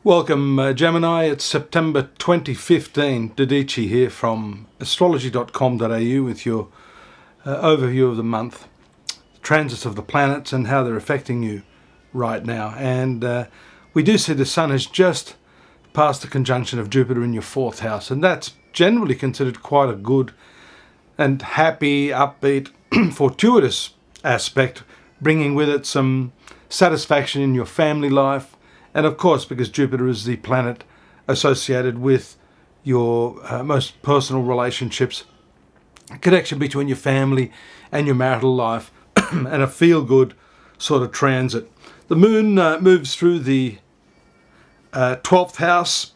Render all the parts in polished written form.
Welcome, Gemini. It's September 2015. Dadhichi here from astrology.com.au with your overview of the month, transits of the planets and how they're affecting you right now. And we do see the Sun has just passed the conjunction of Jupiter in your fourth house, and that's generally considered quite a good and happy, upbeat, fortuitous aspect, bringing with it some satisfaction in your family life. And of course, because Jupiter is the planet associated with your most personal relationships, connection between your family and your marital life, and a feel-good sort of transit. The moon moves through the 12th house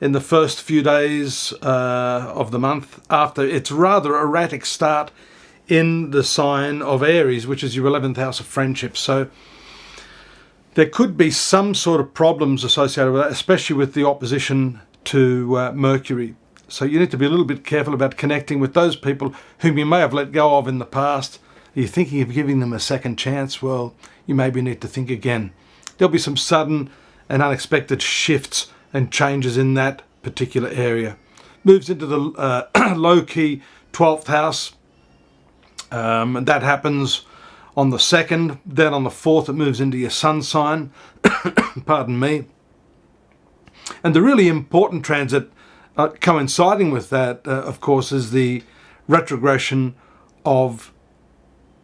in the first few days of the month after its rather erratic start in the sign of Aries, which is your 11th house of friendship. So there could be some sort of problems associated with that, especially with the opposition to Mercury. So you need to be a little bit careful about connecting with those people whom you may have let go of in the past. Are you thinking of giving them a second chance? Well, you maybe need to think again. There'll be some sudden and unexpected shifts and changes in that particular area. Moves into the low-key 12th house. And that happens on the 2nd, then on the 4th it moves into your sun sign, pardon me. And the really important transit coinciding with that, of course, is the retrogression of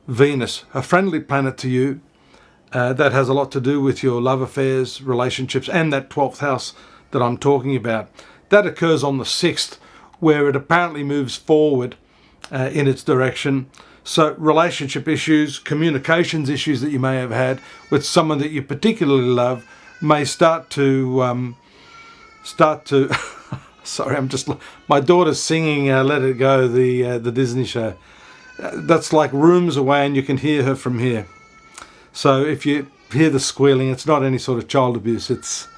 Venus, a friendly planet to you that has a lot to do with your love affairs, relationships, and that 12th house that I'm talking about. That occurs on the 6th, where it apparently moves forward in its direction. So relationship issues, communications issues that you may have had with someone that you particularly love may start to sorry, my daughter's singing Let It Go, the Disney show. That's like rooms away and you can hear her from here. So if you hear the squealing, it's not any sort of child abuse. It's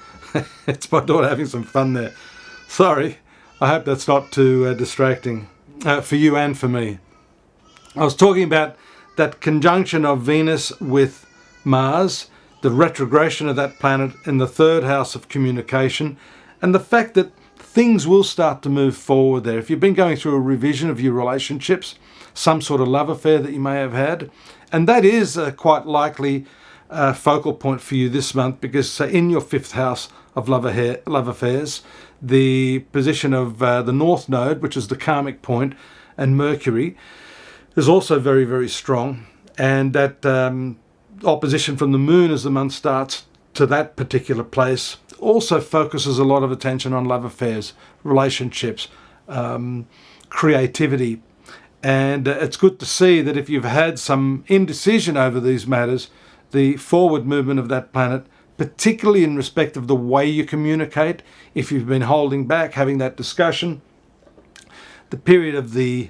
it's my daughter having some fun there. Sorry, I hope that's not too distracting for you and for me. I was talking about that conjunction of Venus with Mars, the retrogression of that planet in the 3rd house of communication, and the fact that things will start to move forward there. If you've been going through a revision of your relationships, some sort of love affair that you may have had, and that is quite likely a focal point for you this month, because in your 5th house of love affairs, the position of the North Node, which is the karmic point, and Mercury, is also very, very strong. And that opposition from the moon as the month starts to that particular place also focuses a lot of attention on love affairs, relationships, creativity. And it's good to see that if you've had some indecision over these matters, the forward movement of that planet, particularly in respect of the way you communicate, if you've been holding back, having that discussion, the period of the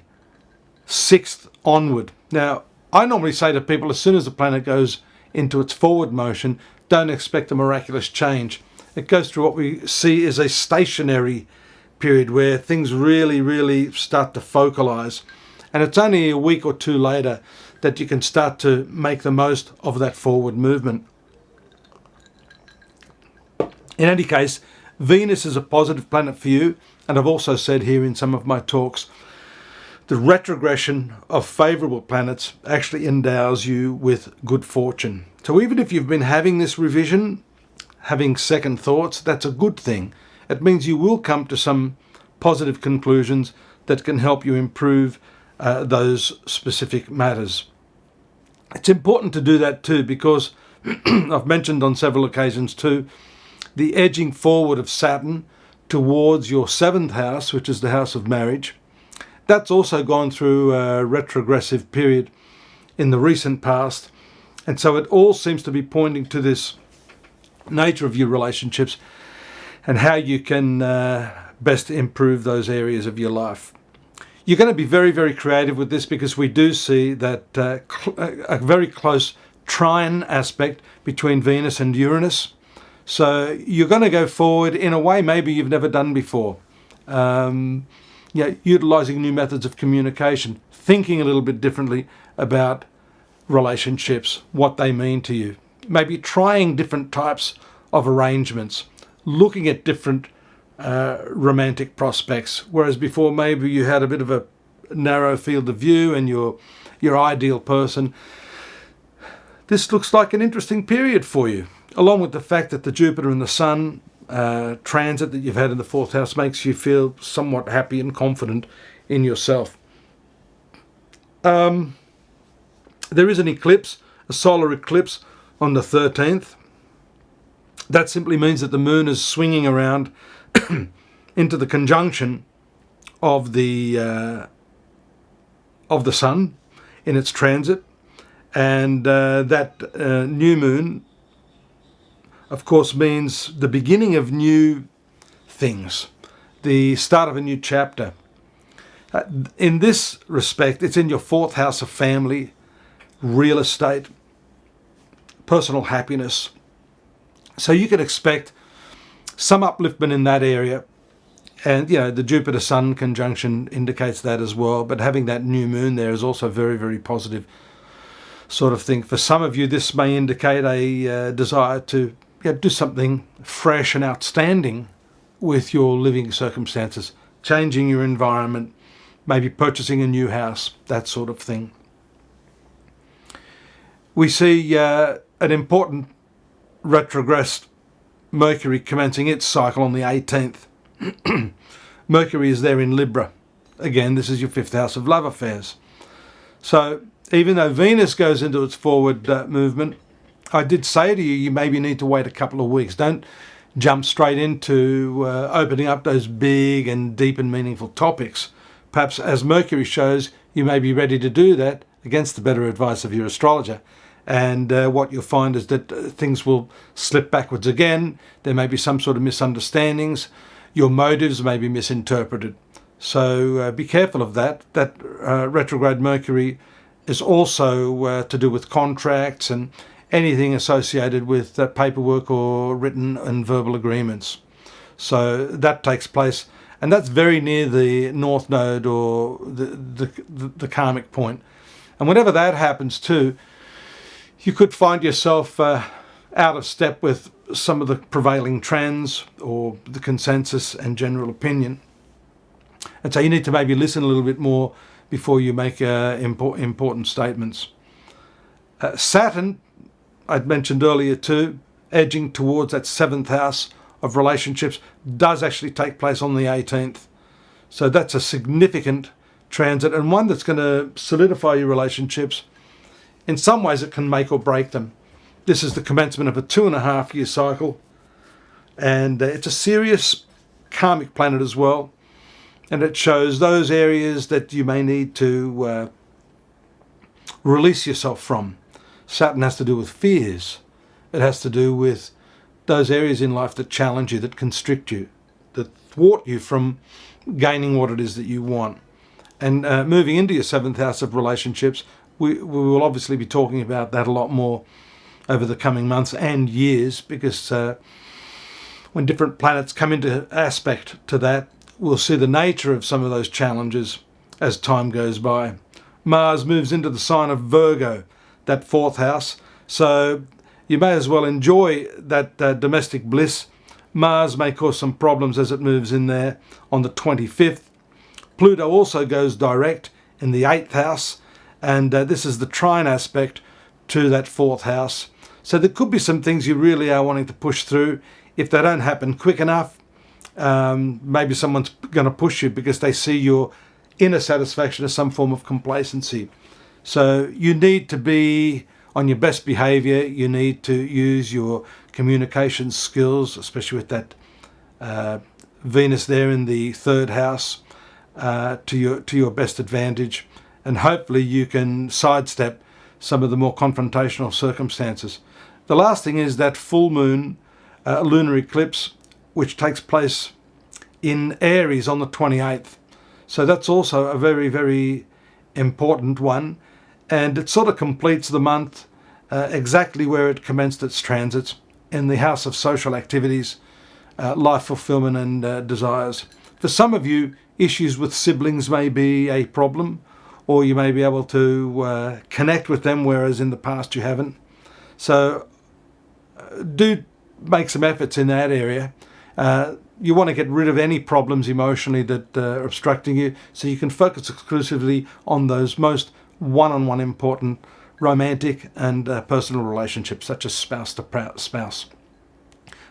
6th onward. Now, I normally say to people, as soon as the planet goes into its forward motion, don't expect a miraculous change. It goes through what we see as a stationary period where things really, really start to focalize. And it's only a week or two later that you can start to make the most of that forward movement. In any case, Venus is a positive planet for you, and I've also said here in some of my talks, the retrogression of favourable planets actually endows you with good fortune. So even if you've been having this revision, having second thoughts, that's a good thing. It means you will come to some positive conclusions that can help you improve those specific matters. It's important to do that too, because I've mentioned on several occasions too, the edging forward of Saturn towards your 7th house, which is the house of marriage. That's also gone through a retrogressive period in the recent past. And so it all seems to be pointing to this nature of your relationships and how you can best improve those areas of your life. You're going to be very, very creative with this, because we do see that a very close trine aspect between Venus and Uranus. So you're going to go forward in a way maybe you've never done before. Utilizing new methods of communication, thinking a little bit differently about relationships, what they mean to you. Maybe trying different types of arrangements, looking at different romantic prospects, whereas before maybe you had a bit of a narrow field of view and your ideal person. This looks like an interesting period for you, along with the fact that the Jupiter and the Sun transit that you've had in the 4th house makes you feel somewhat happy and confident in yourself. There is an eclipse, a solar eclipse on the 13th. That simply means that the moon is swinging around into the conjunction of the sun in its transit, and that new moon, of course, means the beginning of new things, the start of a new chapter. In this respect, it's in your 4th house of family, real estate, personal happiness. So you can expect some upliftment in that area. And, the Jupiter-Sun conjunction indicates that as well. But having that new moon there is also very, very positive sort of thing. For some of you, this may indicate a desire to do something fresh and outstanding with your living circumstances, changing your environment, maybe purchasing a new house, that sort of thing. We see an important retrogressed Mercury commencing its cycle on the 18th. Mercury is there in Libra. Again, this is your 5th house of love affairs. So even though Venus goes into its forward movement, I did say to you, you maybe need to wait a couple of weeks. Don't jump straight into opening up those big and deep and meaningful topics. Perhaps as Mercury shows, you may be ready to do that against the better advice of your astrologer. And what you'll find is that things will slip backwards again. There may be some sort of misunderstandings. Your motives may be misinterpreted. So be careful of that. That retrograde Mercury is also to do with contracts and anything associated with paperwork or written and verbal agreements. So that takes place, and that's very near the North Node or the karmic point. And whenever that happens too, you could find yourself out of step with some of the prevailing trends or the consensus and general opinion. And so you need to maybe listen a little bit more before you make important statements. Saturn, I'd mentioned earlier too, edging towards that 7th house of relationships, does actually take place on the 18th. So that's a significant transit, and one that's going to solidify your relationships. In some ways it can make or break them. This is the commencement of a 2.5-year cycle, and it's a serious karmic planet as well, and it shows those areas that you may need to release yourself from. Saturn has to do with fears. It has to do with those areas in life that challenge you, that constrict you, that thwart you from gaining what it is that you want. And moving into your 7th house of relationships, we will obviously be talking about that a lot more over the coming months and years, because when different planets come into aspect to that, we'll see the nature of some of those challenges as time goes by. Mars moves into the sign of Virgo, that 4th house, so you may as well enjoy that domestic bliss. Mars may cause some problems as it moves in there on the 25th. Pluto also goes direct in the 8th house, and this is the trine aspect to that 4th house. So there could be some things you really are wanting to push through. If they don't happen quick enough, maybe someone's going to push you because they see your inner satisfaction as some form of complacency. So you need to be on your best behavior. You need to use your communication skills, especially with that Venus there in the 3rd house, to your best advantage. And hopefully you can sidestep some of the more confrontational circumstances. The last thing is that full moon lunar eclipse, which takes place in Aries on the 28th. So that's also a very, very important one. And it sort of completes the month exactly where it commenced its transits, in the house of social activities, life fulfillment and desires. For some of you, issues with siblings may be a problem, or you may be able to connect with them, whereas in the past you haven't. So do make some efforts in that area. You want to get rid of any problems emotionally that are obstructing you, so you can focus exclusively on those most one-on-one important romantic and personal relationships, such as spouse to spouse.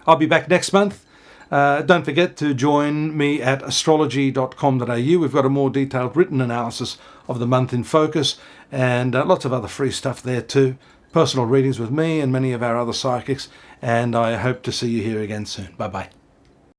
I'll be back next month. Don't forget to join me at astrology.com.au. We've got a more detailed written analysis of the month in focus, and lots of other free stuff there too. Personal readings with me and many of our other psychics, and I hope to see you here again soon. Bye-bye.